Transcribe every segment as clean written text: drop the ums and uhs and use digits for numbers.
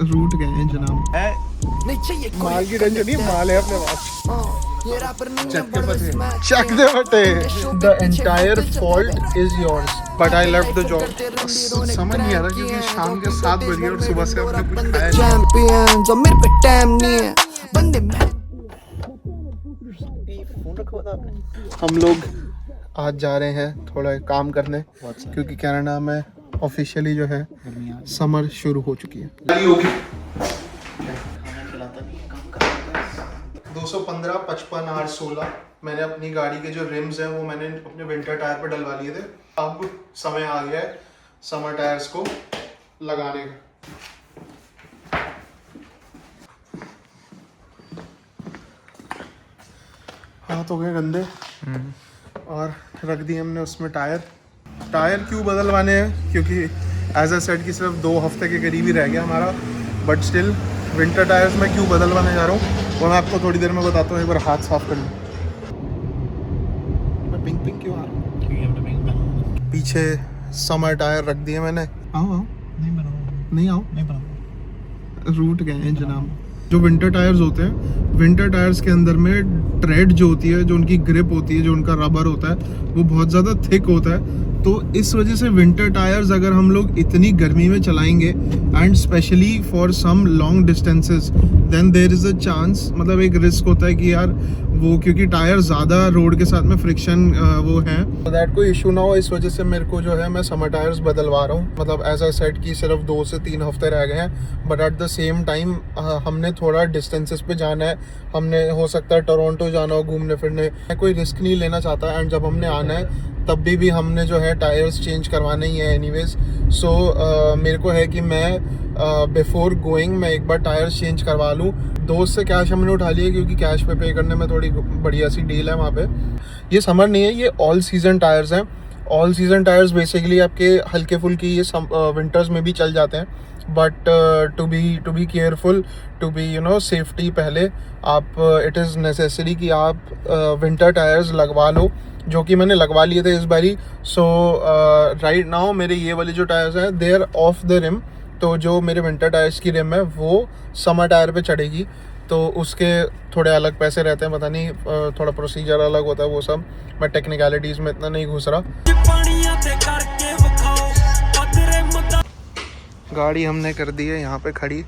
Root गए हैं जनाब। माल की टेंशन नहीं, माल है अपने पास। चक दे बटे। The entire fault is yours but I love the job. समझ नहीं आ रहा क्योंकि शाम के 7 बजे और सुबह से हमने कुछ खाया चैंपियंस और मेरे पे टाइम नहीं है बंदे। हम लोग आज जा रहे हैं थोड़ा काम करने क्योंकि कनाडा में ऑफिशियली जो है समर शुरू हो चुकी है। 215, 55, 8, 16 मैंने अपनी गाड़ी के जो रिम्स हैं वो मैंने अपने विंटर टायर पर डलवा लिए थे। अब समय आ गया है समर टायर्स को लगाने का। हाथ हो गए गंदे और रख दिए हमने उसमें टायर। क्यों बदलवाने हैं क्योंकि एज अ सेट की सिर्फ 2 हफ्ते के करीब ही रह गया हमारा, बट स्टिल विंटर टायर्स में क्यों बदलवाने जा रहा हूँ वो मैं आपको थोड़ी देर में बताता हूँ। एक बार हाथ साफ कर लूँ। मैं पिंक क्यों आ रहा हूँ? पीछे समर टायर रख दिए मैंने। आओ नहीं आओ रूट गए हैं जनाब। जो विंटर टायर्स होते हैं, विंटर टायर्स के अंदर में ट्रेड जो होती है, जो उनकी ग्रिप होती है, जो उनका रबर होता है वो बहुत ज़्यादा थिक होता है। तो इस वजह से विंटर टायर्स अगर हम लोग इतनी गर्मी में चलाएंगे and specially for some long distances then there is a chance, मतलब एक रिस्क होता है कि यार वो क्योंकि टायर ज़्यादा रोड के साथ में फ्रिक्शन वो है, दैट कोई इशू ना हो। इस वजह से मेरे को जो है मैं समर टायर्स बदलवा रहा हूँ। मतलब एज अ सेट की सिर्फ 2 से 3 हफ्ते रह गए हैं, but at the same time हमने थोड़ा डिस्टेंसेस पे जाना है। हमने हो सकता है टोरंटो जाना हो घूमने फिरने, मैं कोई रिस्क नहीं लेना चाहता। एंड जब हमने आना है तब भी हमने जो है टायर्स चेंज करवाने ही है एनीवेज। सो मेरे को है कि मैं बिफोर गोइंग मैं एक बार टायर्स चेंज करवा लूँ। दोस्त से कैश हमने उठा लिया क्योंकि कैश पे करने में थोड़ी बढ़िया सी डील है वहाँ पे। ये समर नहीं है, ये ऑल सीजन टायर्स हैं। ऑल सीजन टायर्स बेसिकली आपके हल्के फुल्के ये विंटर्स में भी चल जाते हैं, but to be careful, to be safety पहले आप इट इज़ नेसेसरी कि आप विंटर टायर्स लगवा लो, जो कि मैंने लगवा लिए थे इस बारी। सो राइट नाउ मेरे ये वाले जो टायर्स हैं they are off the rim. तो जो मेरे विंटर टायर्स की रिम है वो समर टायर पे चढ़ेगी, तो उसके थोड़े अलग पैसे रहते हैं। पता नहीं थोड़ा प्रोसीजर अलग होता है, वो सब मैं टेक्निकलिटीज़ में इतना नहीं घुस रहा। गाड़ी हमने कर दी है यहाँ पे खड़ी।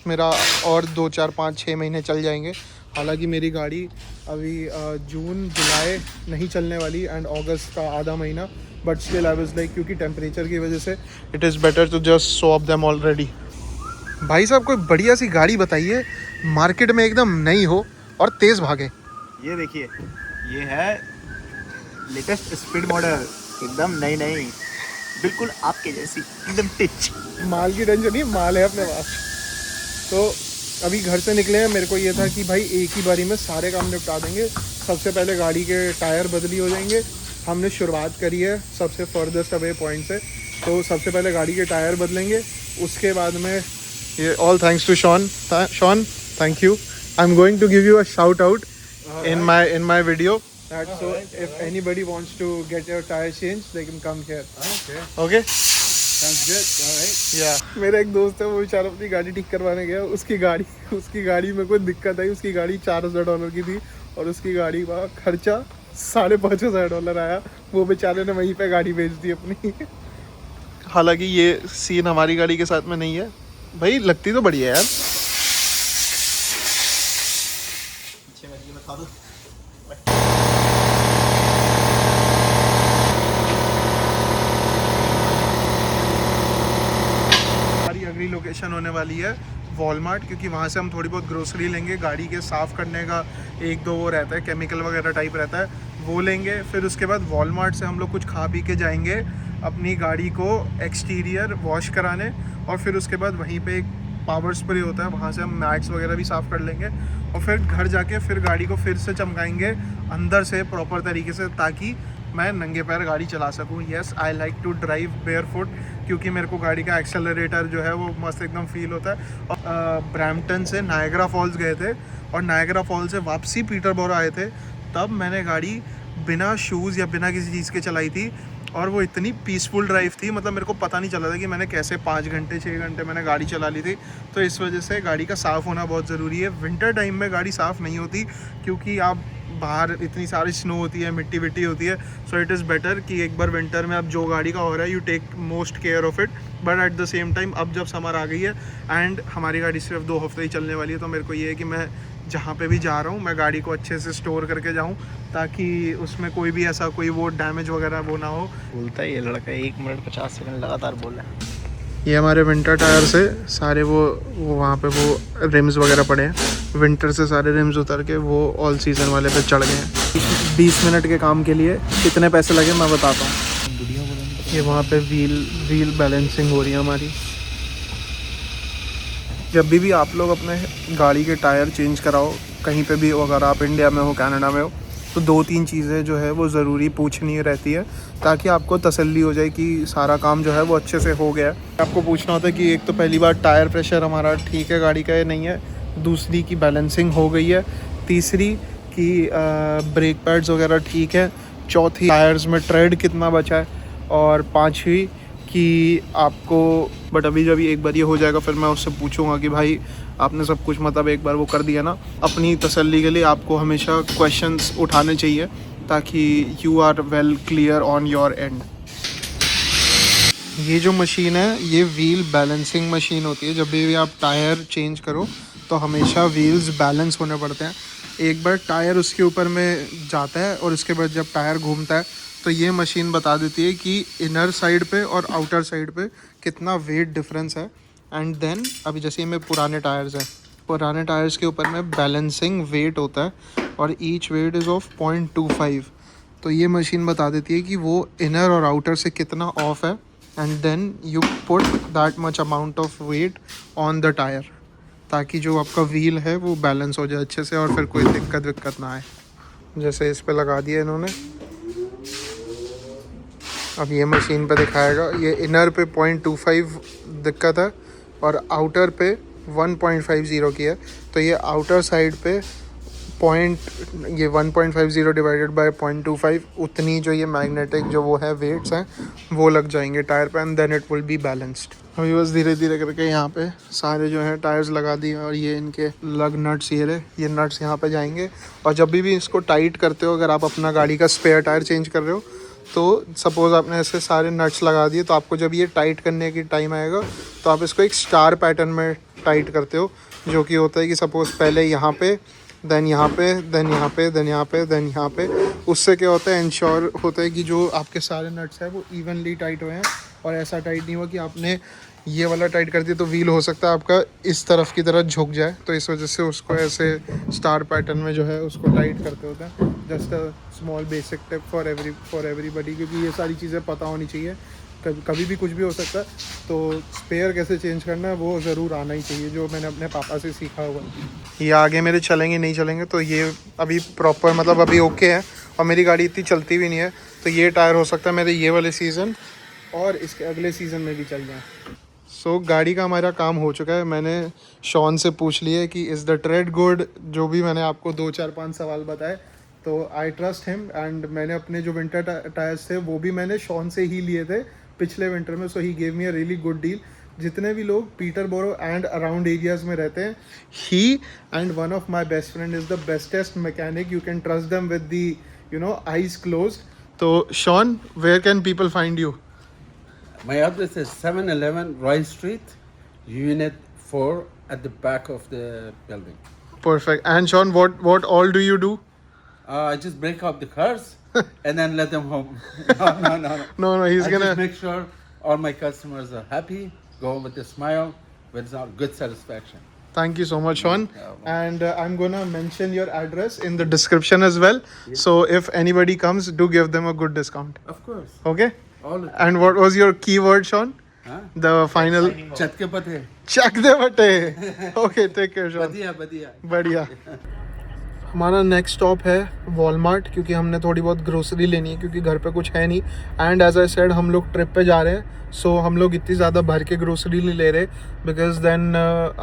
मेरा और 2, 4, 5, 6 महीने चल जाएंगे। हालांकि मेरी गाड़ी अभी जून जुलाई नहीं चलने वाली एंड अगस्त का आधा महीना, but still I was like क्योंकि टेम्परेचर की वजह से it is better to just swap them already. भाई साहब कोई बढ़िया सी गाड़ी बताइए मार्केट में एकदम नई हो और तेज़ भागे। ये देखिए, ये है लेटेस्ट स्पीड मॉडल, एकदम नई बिल्कुल आपके जैसी, एकदम टिच। माल की टेंशन नहीं, माल है अपने पास। तो अभी घर से निकले हैं, मेरे को ये था कि भाई एक ही बारी में सारे काम निपटा देंगे। सबसे पहले गाड़ी के टायर बदली हो जाएंगे। हमने शुरुआत करी है सबसे फर्देस्ट अवे पॉइंट से, तो सबसे पहले गाड़ी के टायर बदलेंगे। उसके बाद में ये all thanks to Shawn, thank you. I am going to give you a shout out in my video. So if anybody wants to get your tire changed, they can come here. Okay. Sounds good. All right. Yeah. मेरा एक दोस्त है, वो बेचारा अपनी गाड़ी ठीक करवाने गया। उसकी गाड़ी में कोई दिक्कत आई। उसकी गाड़ी $4,000 की थी और उसकी गाड़ी का खर्चा $5,500 आया। वो बेचारे ने वहीं पे गाड़ी बेच दी अपनी। हालांकि ये सीन हमारी गाड़ी के साथ में नहीं है। भाई लगती तो बढ़िया है यार। हमारी अगली लोकेशन होने वाली है वॉलमार्ट, क्योंकि वहाँ से हम थोड़ी बहुत ग्रोसरी लेंगे। गाड़ी के साफ़ करने का 1-2 वो रहता है, केमिकल वगैरह टाइप रहता है, वो लेंगे। फिर उसके बाद वॉलमार्ट से हम लोग कुछ खा पी के जाएंगे अपनी गाड़ी को एक्सटीरियर वॉश कराने, और फिर उसके बाद वहीं पे एक पावर स्प्रे होता है, वहाँ से हम मैट्स वगैरह भी साफ़ कर लेंगे। और फिर घर जाके फिर गाड़ी को फिर से चमकाएंगे अंदर से प्रॉपर तरीके से, ताकि मैं नंगे पैर गाड़ी चला सकूँ। Yes, I like to drive barefoot, क्योंकि मेरे को गाड़ी का एक्सेलरेटर जो है वो मस्त एकदम फील होता है। और ब्रैम्पटन से नायग्रा फॉल्स गए थे और नायग्रा फॉल्स से वापसी पीटरबोरो आए थे, तब मैंने गाड़ी बिना शूज़ या बिना किसी चीज़ के चलाई थी और वो इतनी पीसफुल ड्राइव थी, मतलब मेरे को पता नहीं चला था कि मैंने कैसे 5 घंटे 6 घंटे मैंने गाड़ी चला ली थी। तो इस वजह से गाड़ी का साफ़ होना बहुत ज़रूरी है। विंटर टाइम में गाड़ी साफ़ नहीं होती क्योंकि आप बाहर इतनी सारी स्नो होती है, मिट्टी विट्टी होती है। सो इट इज़ बेटर कि एक बार विंटर में अब जो गाड़ी का हो रहा है you take most care of it. But at the same time अब जब समर आ गई है एंड हमारी गाड़ी सिर्फ 2 हफ्ते ही चलने वाली है, तो मेरे को ये है कि मैं जहाँ पे भी जा रहा हूँ मैं गाड़ी को अच्छे से स्टोर करके जाऊँ ताकि उसमें कोई भी ऐसा कोई वो डैमेज वगैरह वो ना हो। बोलता है ये लड़का 1 मिनट 50 सेकंड लगातार बोल रहा है। ये हमारे विंटर टायर से सारे वो वहाँ पे वो रिम्स वगैरह पड़े हैं। विंटर से सारे रिम्स उतर के वो ऑल सीज़न वाले पे चढ़ गए हैं। 20 मिनट के काम के लिए कितने पैसे लगे मैं बताता हूँ। ये वहाँ पे व्हील बैलेंसिंग हो रही है हमारी। जब भी आप लोग अपने गाड़ी के टायर चेंज कराओ कहीं पे भी, अगर आप इंडिया में हो कनाडा में हो, तो 2-3 चीज़ें जो है वो ज़रूरी पूछनी रहती है ताकि आपको तसल्ली हो जाए कि सारा काम जो है वो अच्छे से हो गया है। आपको पूछना होता है कि एक तो पहली बार टायर प्रेशर हमारा ठीक है गाड़ी का या नहीं है, दूसरी की बैलेंसिंग हो गई है, तीसरी की ब्रेक पैड्स वगैरह ठीक है, चौथी टायर्स में ट्रेड कितना बचा है, और पाँचवीं कि आपको बट अभी जब एक बार ये हो जाएगा फिर मैं उससे पूछूंगा कि भाई आपने सब कुछ मतलब एक बार वो कर दिया ना। अपनी तसल्ली के लिए आपको हमेशा क्वेश्चंस उठाने चाहिए ताकि you are well clear on your end. ये जो मशीन है ये व्हील बैलेंसिंग मशीन होती है। जब भी आप टायर चेंज करो तो हमेशा व्हील्स बैलेंस होने पड़ते हैं। एक बार टायर उसके ऊपर में जाता है और उसके बाद जब टायर घूमता है तो ये मशीन बता देती है कि इनर साइड पे और आउटर साइड पे कितना वेट डिफरेंस है। एंड देन अभी जैसे में पुराने टायर्स हैं, पुराने टायर्स के ऊपर में बैलेंसिंग वेट होता है और ईच वेट इज़ ऑफ 0.25। तो ये मशीन बता देती है कि वो इनर और आउटर से कितना ऑफ है and then you put that much amount of weight on the tyre ताकि जो आपका व्हील है वो बैलेंस हो जाए अच्छे से और फिर कोई दिक्कत ना आए। जैसे इस पे लगा दिया इन्होंने, अब ये मशीन पे दिखाएगा ये इनर पे 0.25 दिक्कत है और आउटर पे 1.50 की है। तो ये आउटर साइड पे ये 1.50 डिवाइडेड बाय 0.25 उतनी जो ये मैग्नेटिक जो वो है वेट्स हैं वो लग जाएंगे टायर पे and then it will be balanced. अभी बस धीरे धीरे करके यहाँ पे सारे जो है टायर्स लगा दिए और ये इनके लग नट्स ये नट्स यहाँ पे जाएंगे। और जब भी इसको टाइट करते हो, अगर आप अपना गाड़ी का स्पेयर टायर चेंज कर रहे हो तो सपोज़ आपने ऐसे सारे नट्स लगा दिए तो आपको जब ये टाइट करने की टाइम आएगा तो आप इसको एक स्टार पैटर्न में टाइट करते हो, जो कि होता है कि सपोज़ पहले यहाँ पे, देन यहाँ पे, देन यहाँ पे, देन यहाँ पे, देन यहाँ पे। उससे क्या होता है, इंश्योर होता है कि जो आपके सारे नट्स हैं वो इवनली टाइट हुए हैं और ऐसा टाइट नहीं हुआ कि आपने ये वाला टाइट कर दिया तो व्हील हो सकता है आपका इस तरफ की तरह झुक जाए। तो इस वजह से उसको ऐसे स्टार पैटर्न में जो है उसको टाइट करते होते हैं। Just a small basic tip for everybody, क्योंकि ये सारी चीज़ें पता होनी चाहिए। कभी भी कुछ भी हो सकता है, तो स्पेयर कैसे चेंज करना है वो ज़रूर आना ही चाहिए, जो मैंने अपने पापा से सीखा हुआ। ये आगे मेरे चलेंगे नहीं चलेंगे तो ये अभी प्रॉपर मतलब अभी ओके है और मेरी गाड़ी इतनी चलती भी नहीं है, तो ये टायर हो सकता है मेरे ये वाले सीज़न और इसके अगले सीज़न में भी चल जाए। सो गाड़ी का हमारा काम हो चुका है। मैंने शॉन से पूछ लिया कि इज़ द ट्रेड गुड, जो भी मैंने आपको 2 4 5 सवाल बताए, तो आई ट्रस्ट हिम। एंड मैंने अपने जो विंटर टायर्स थे वो भी मैंने शॉन से ही लिए थे पिछले विंटर में, so he gave me a really good deal. जितने भी लोग पीटरबोरो एंड अराउंड एरियाज़ में रहते हैं, he and one of my best friend is the bestest mechanic. You can trust them with the eyes closed. तो Shaun, where can people find you? My address is 711 Roy Street, Unit 4 at the back of the building. Perfect. And Sean, what all do you do? I just break up the cars and then let them home. No. No, he's I gonna just make sure all my customers are happy, go home with a smile, with good satisfaction. Thank you so much, Sean. And I'm gonna mention your address in the description as well. Yes. So if anybody comes, do give them a good discount. Of course. Okay? All And what was your keyword, Sean? huh? The final. Chat ke pate. Check the bate. Okay, take care, Sean. Badhiya. बढ़िया। हमारा next stop है Walmart, क्योंकि हमने थोड़ी बहुत grocery लेनी है क्योंकि घर पे कुछ है नहीं। एंड एज आई सेड हम लोग ट्रिप पे जा रहे हैं, सो हम लोग इतनी ज़्यादा भर के ग्रोसरी नहीं ले रहे बिकॉज देन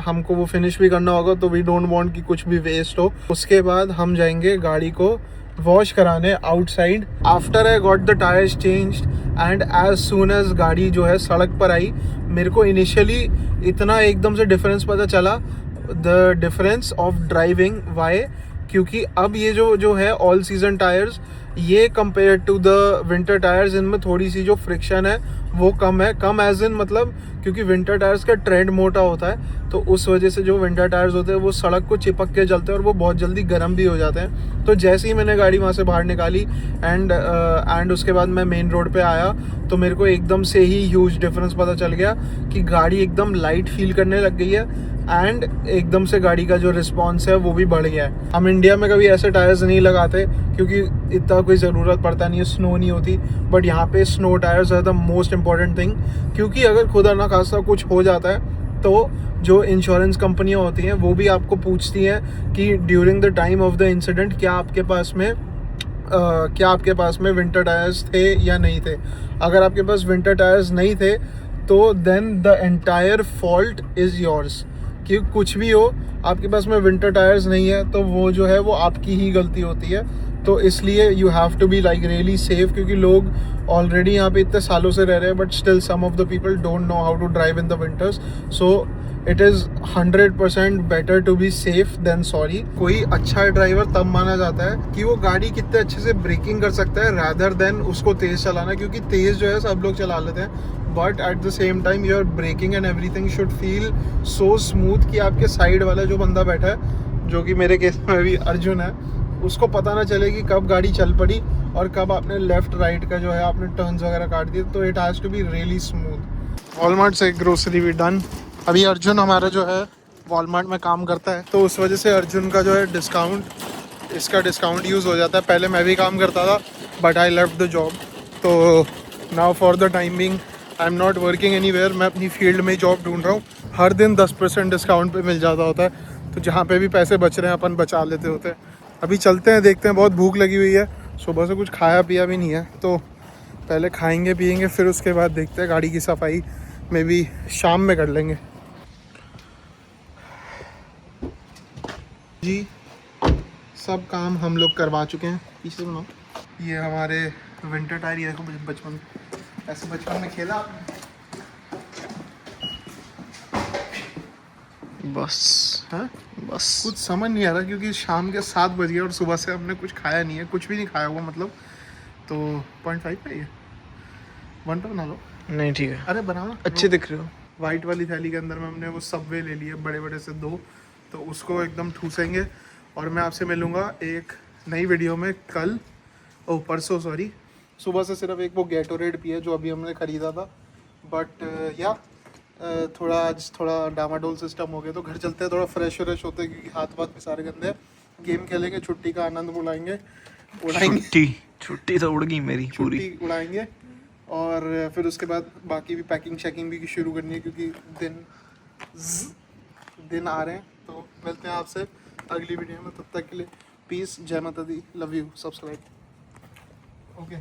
हमको वो फिनिश भी करना होगा, तो वी डोंट वांट कि कुछ भी वेस्ट हो। उसके बाद हम जाएंगे गाड़ी को वॉश कराने outside. After I got the tyres changed and as soon as गाड़ी जो है सड़क पर आई, मेरे को इनिशियली इतना एकदम से डिफरेंस पता चला, the difference of driving. Why? क्योंकि अब ये जो है ऑल सीजन टायर्स, ये compare to the winter tyres, इनमें थोड़ी सी जो फ्रिक्शन है वो कम है। कम एज इन मतलब क्योंकि विंटर टायर्स का ट्रेंड मोटा होता है, तो उस वजह से जो विंटर टायर्स होते हैं वो सड़क को चिपक के चलते हैं और वो बहुत जल्दी गर्म भी हो जाते हैं। तो जैसे ही मैंने गाड़ी वहाँ से बाहर निकाली एंड उसके बाद मैं मेन रोड पे आया, तो मेरे को एकदम से ही ह्यूज डिफरेंस पता चल गया कि गाड़ी एकदम लाइट फील करने लग गई है एंड एकदम से गाड़ी का जो रिस्पॉन्स है वो भी बढ़ गया है। हम इंडिया में कभी ऐसे टायर्स नहीं लगाते क्योंकि इतना कोई ज़रूरत पड़ता नहीं है, स्नो नहीं होती, बट यहाँ पे snow tyres are the most important thing. क्योंकि अगर खुदा ना खासा कुछ हो जाता है तो जो इंश्योरेंस कंपनियाँ होती हैं वो भी आपको पूछती हैं कि during the time of the incident क्या आपके पास में विंटर टायर्स थे या नहीं थे। अगर आपके पास विंटर टायर्स नहीं थे तो then the entire fault is yours. कि कुछ भी हो, आपके पास में विंटर टायर्स नहीं है तो वो जो है वो आपकी ही गलती होती है। तो इसलिए you have to be like really safe, क्योंकि लोग ऑलरेडी यहाँ पे इतने सालों से रह रहे हैं but still some of the people don't know how to drive in the winters. So it is 100% better to be safe then sorry. कोई अच्छा ड्राइवर तब माना जाता है कि वो गाड़ी कितने अच्छे से ब्रेकिंग कर सकता है रादर देन उसको तेज़ चलाना, क्योंकि तेज़ जो है सब लोग चला लेते हैं but at the same time your braking and everything should feel so smooth कि आपके साइड वाला जो बंदा बैठा है, जो कि मेरे केस में भी अर्जुन है, उसको पता ना चले कि कब गाड़ी चल पड़ी और कब आपने लेफ्ट राइट का जो है आपने टर्न्स वगैरह काट दिए। तो it has to be really smooth. Walmart से ग्रोसरी भी डन। अभी अर्जुन हमारा जो है वॉलमार्ट में काम करता है, तो उस वजह से अर्जुन का जो है इसका डिस्काउंट यूज़ हो जाता है। पहले मैं भी काम करता था but I left the job, तो now for the time being I am not working anywhere. मैं अपनी फील्ड में ही जॉब ढूंढ रहा हूँ। हर दिन 10% डिस्काउंट पे मिल जाता होता है, तो जहाँ पे भी पैसे बच रहे हैं अपन बचा लेते होते हैं। अभी चलते हैं, देखते हैं, बहुत भूख लगी हुई है, सुबह से कुछ खाया पिया भी नहीं है, तो पहले खाएंगे पिएंगे फिर उसके बाद देखते हैं। गाड़ी की सफाई में भी शाम में कर लेंगे जी। सब काम हम लोग करवा चुके हैं। पीछे सुनो, ये हमारे विंटर टायर, ये देखो बचपन ऐसे बचपन में खेला आपने? बस कुछ समझ नहीं आ रहा क्योंकि शाम के 7 बज गए और सुबह से हमने कुछ खाया नहीं है, कुछ भी नहीं खाया हुआ मतलब। तो 0.5 पे ये 1 पे बना लो। नहीं ठीक है, अरे बनाओ ना, अच्छे दिख रहे हो। वाइट वाली थैली के अंदर में हमने वो सबवे ले लिए बड़े बड़े से 2, तो उसको एकदम ठूसेंगे। और मैं आपसे मिलूँगा एक नई वीडियो में कल, परसों सॉरी। सुबह से सिर्फ एक वो गैटोरेड पिया जो अभी हमने ख़रीदा था, बट थोड़ा डामाडोल सिस्टम हो गया, तो घर चलते हैं, थोड़ा फ्रेश होते हैं क्योंकि हाथ भी सारे गंदे हैं। गेम खेलेंगे, छुट्टी का आनंद उड़ाएंगे। छुट्टी तो उड़ गई मेरी पूरी। छुट्टी उड़ाएंगे और फिर उसके बाद बाकी भी पैकिंग शैकिंग भी शुरू करनी है क्योंकि दिन आ रहे हैं। तो मिलते हैं आपसे अगली वीडियो में, तब तक के लिए पीस, जय माता दी, लव यू, सब्सक्राइब। ओके।